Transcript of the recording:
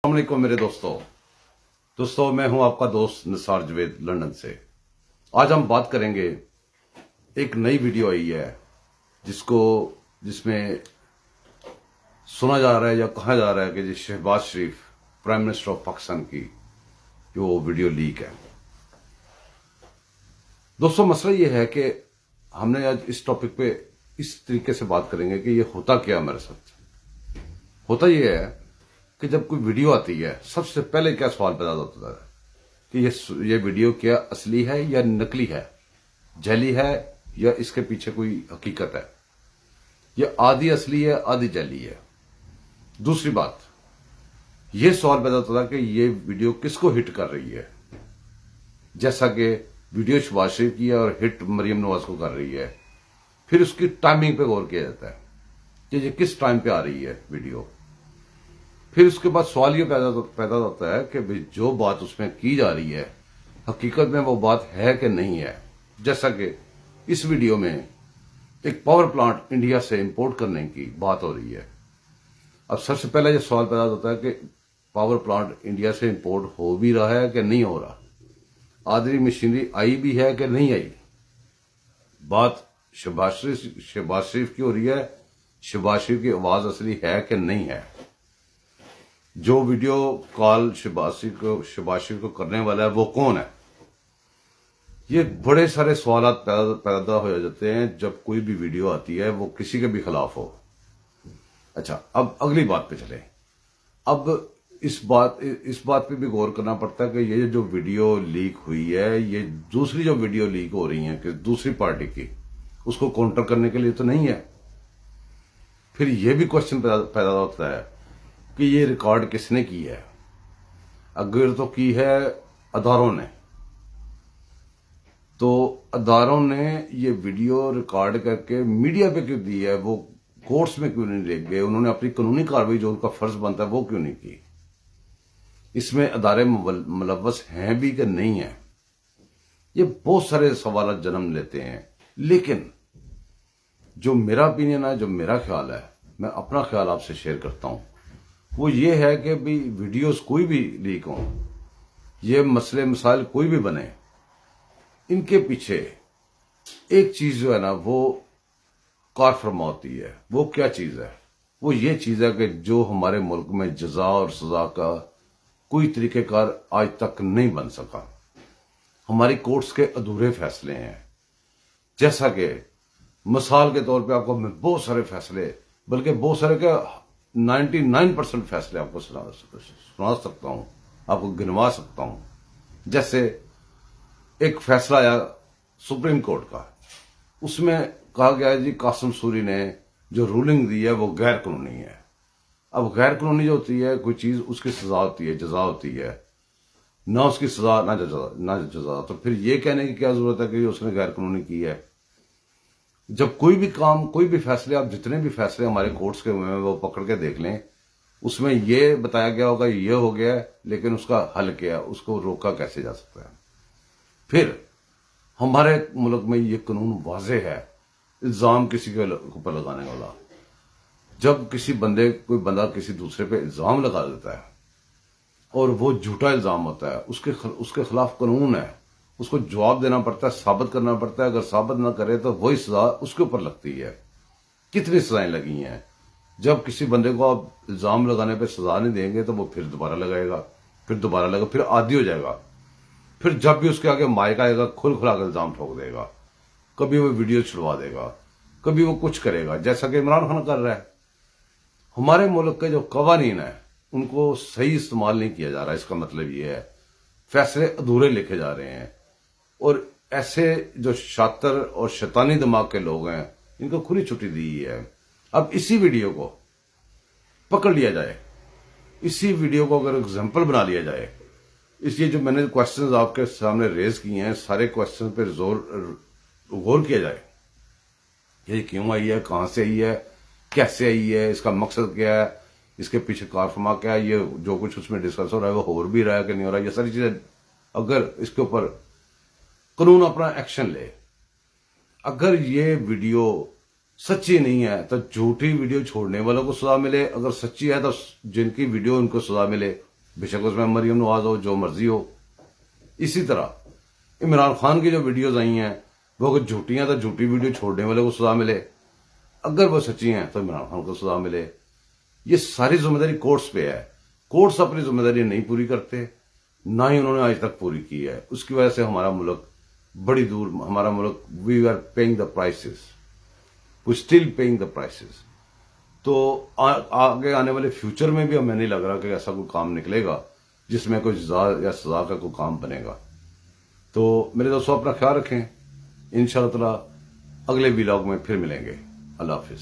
السلام علیکم میرے دوستوں میں ہوں آپ کا دوست نثار جوید لندن سے۔ آج ہم بات کریں گے، ایک نئی ویڈیو آئی ہے جس میں سنا جا رہا ہے یا کہا جا رہا ہے کہ شہباز شریف پرائم منسٹر آف پاکستان کی جو ویڈیو لیک ہے۔ دوستوں مسئلہ یہ ہے کہ ہم نے آج اس ٹاپک پہ اس طریقے سے بات کریں گے کہ یہ ہوتا کیا ہمارے ساتھ۔ ہوتا یہ ہے کہ جب کوئی ویڈیو آتی ہے سب سے پہلے کیا سوال پیدا ہوتا ہے کہ یہ ویڈیو کیا اصلی ہے یا نکلی ہے، جعلی ہے یا اس کے پیچھے کوئی حقیقت ہے، یہ آدھی اصلی ہے آدھی جعلی ہے۔ دوسری بات یہ سوال پیدا ہوتا ہے کہ یہ ویڈیو کس کو ہٹ کر رہی ہے، جیسا کہ ویڈیو شہباز شریف کی ہے اور ہٹ مریم نواز کو کر رہی ہے۔ پھر اس کی ٹائمنگ پہ غور کیا جاتا ہے کہ یہ کس ٹائم پہ آ رہی ہے ویڈیو۔ پھر اس کے بعد سوال یہ پیدا ہوتا ہے کہ جو بات اس میں کی جا رہی ہے حقیقت میں وہ بات ہے کہ نہیں ہے۔ جیسا کہ اس ویڈیو میں ایک پاور پلانٹ انڈیا سے امپورٹ کرنے کی بات ہو رہی ہے۔ اب سب سے پہلے یہ سوال پیدا ہوتا ہے کہ پاور پلانٹ انڈیا سے امپورٹ ہو بھی رہا ہے کہ نہیں ہو رہا، آدری مشینری آئی بھی ہے کہ نہیں آئی۔ بات شہباز شریف کی ہو رہی ہے، شہباز شریف کی آواز اصلی ہے کہ نہیں ہے۔ جو ویڈیو کال شہباز شریف کو کرنے والا ہے وہ کون ہے؟ یہ بڑے سارے سوالات پیدا ہو جاتے ہیں جب کوئی بھی ویڈیو آتی ہے وہ کسی کے بھی خلاف ہو۔ اچھا، اب اگلی بات پہ چلیں۔ اب اس بات پہ بھی غور کرنا پڑتا ہے کہ یہ جو ویڈیو لیک ہوئی ہے یہ دوسری جو ویڈیو لیک ہو رہی ہیں کہ دوسری پارٹی کی، اس کو کاؤنٹر کرنے کے لیے تو نہیں ہے۔ پھر یہ بھی کوشچن پیدا ہوتا ہے کہ یہ ریکارڈ کس نے کی ہے؟ اگر تو کی ہے اداروں نے، تو اداروں نے یہ ویڈیو ریکارڈ کر کے میڈیا پہ کیوں دی ہے؟ وہ کورٹس میں کیوں نہیں لے گئے؟ انہوں نے اپنی قانونی کارروائی جو ان کا فرض بنتا ہے وہ کیوں نہیں کی؟ اس میں ادارے ملوث ہیں بھی کہ نہیں ہیں؟ یہ بہت سارے سوالات جنم لیتے ہیں۔ لیکن جو میرا اپینین ہے، جو میرا خیال ہے، میں اپنا خیال آپ سے شیئر کرتا ہوں، وہ یہ ہے کہ بھی ویڈیوز کوئی بھی لیک ہوں، یہ مسئلے مسائل کوئی بھی بنے، ان کے پیچھے ایک چیز جو ہے نا وہ کار فرما ہوتی ہے۔ وہ کیا چیز ہے؟ وہ یہ چیز ہے کہ جو ہمارے ملک میں جزا اور سزا کا کوئی طریقہ کار آج تک نہیں بن سکا۔ ہماری کورٹس کے ادھورے فیصلے ہیں، جیسا کہ مثال کے طور پہ آپ کو میں بہت سارے فیصلے، بلکہ بہت سارے کیا 99% فیصلے آپ کو سنا سکتا ہوں، آپ کو گنوا سکتا ہوں۔ جیسے ایک فیصلہ آیا سپریم کورٹ کا، اس میں کہا گیا ہے جی قاسم سوری نے جو رولنگ دی ہے وہ غیر قانونی ہے۔ اب غیر قانونی جو ہوتی ہے کوئی چیز، اس کی سزا ہوتی ہے، جزا ہوتی ہے، نہ اس کی سزا نہ جزا، تو پھر یہ کہنے کی کیا ضرورت ہے کہ اس نے غیر قانونی کی ہے؟ جب کوئی بھی کام، کوئی بھی فیصلے، آپ جتنے بھی فیصلے ہمارے کورٹس کے ہوئے ہیں وہ پکڑ کے دیکھ لیں، اس میں یہ بتایا گیا ہوگا یہ ہو گیا ہے، لیکن اس کا حل کیا ہے، اس کو روکا کیسے جا سکتا ہے؟ پھر ہمارے ملک میں یہ قانون واضح ہے، الزام کسی کے اوپر لگانے والا، جب کوئی بندہ کسی دوسرے پہ الزام لگا دیتا ہے اور وہ جھوٹا الزام ہوتا ہے، اس کے خلاف قانون ہے، اس کو جواب دینا پڑتا ہے، ثابت کرنا پڑتا ہے۔ اگر ثابت نہ کرے تو وہی سزا اس کے اوپر لگتی ہے۔ کتنی سزائیں لگی ہیں؟ جب کسی بندے کو آپ الزام لگانے پہ سزا نہیں دیں گے تو وہ پھر دوبارہ لگائے گا، پھر عادی ہو جائے گا، پھر جب بھی اس کے آگے مائک آئے گا کھلا کے الزام ٹھوک دے گا، کبھی وہ ویڈیو چھڑوا دے گا، کبھی وہ کچھ کرے گا، جیسا کہ عمران خان کر رہا ہے۔ ہمارے ملک کے جو قوانین ہیں ان کو صحیح استعمال نہیں کیا جا رہا۔ اس کا مطلب یہ ہے فیصلے ادھورے لکھے جا رہے ہیں، اور ایسے جو شاطر اور شیطانی دماغ کے لوگ ہیں ان کو کھلی چھٹی دی ہے۔ اب اسی ویڈیو کو پکڑ لیا جائے، اسی ویڈیو کو اگر اگزامپل بنا لیا جائے، اس لیے جو میں نے کوشچنز آپ کے سامنے ریز کیے ہیں سارے کوشچن پہ غور کیا جائے، یہ کیوں آئی ہے، کہاں سے آئی ہے، کیسے آئی ہے، اس کا مقصد کیا ہے، اس کے پیچھے کارفرما کیا ہے، یہ جو کچھ اس میں ڈسکس ہو رہا ہے وہ ہو بھی رہا ہے کہ نہیں ہو رہا ہے، یہ ساری چیزیں اگر اس کے اوپر قانون اپنا ایکشن لے۔ اگر یہ ویڈیو سچی نہیں ہے تو جھوٹی ویڈیو چھوڑنے والوں کو سزا ملے، اگر سچی ہے تو جن کی ویڈیو ان کو سزا ملے، بے شک اس میں مریم نواز ہو، جو مرضی ہو. اسی طرح عمران خان کی جو ویڈیوز آئی ہیں وہ اگر جھوٹی ہیں تو جھوٹی ویڈیو چھوڑنے والے کو سزا ملے، اگر وہ سچی ہیں تو عمران خان کو سزا ملے. یہ ساری ذمہ داری کورٹس پہ ہے. کورٹس اپنی ذمہ داری نہیں پوری کرتے، نہ ہی انہوں نے آج تک پوری کی ہے. اس کی وجہ سے ہمارا ملک بڑی دور، ہمارا ملک we are paying the prices, we still paying the prices. تو آگے آنے والے فیوچر میں بھی ہمیں نہیں لگ رہا کہ ایسا کوئی کام نکلے گا جس میں کوئی سزا کا کوئی کام بنے گا. تو میرے دوستوں اپنا خیال رکھیں، انشاءاللہ تعالی اگلے ولاگ میں پھر ملیں گے. اللہ حافظ.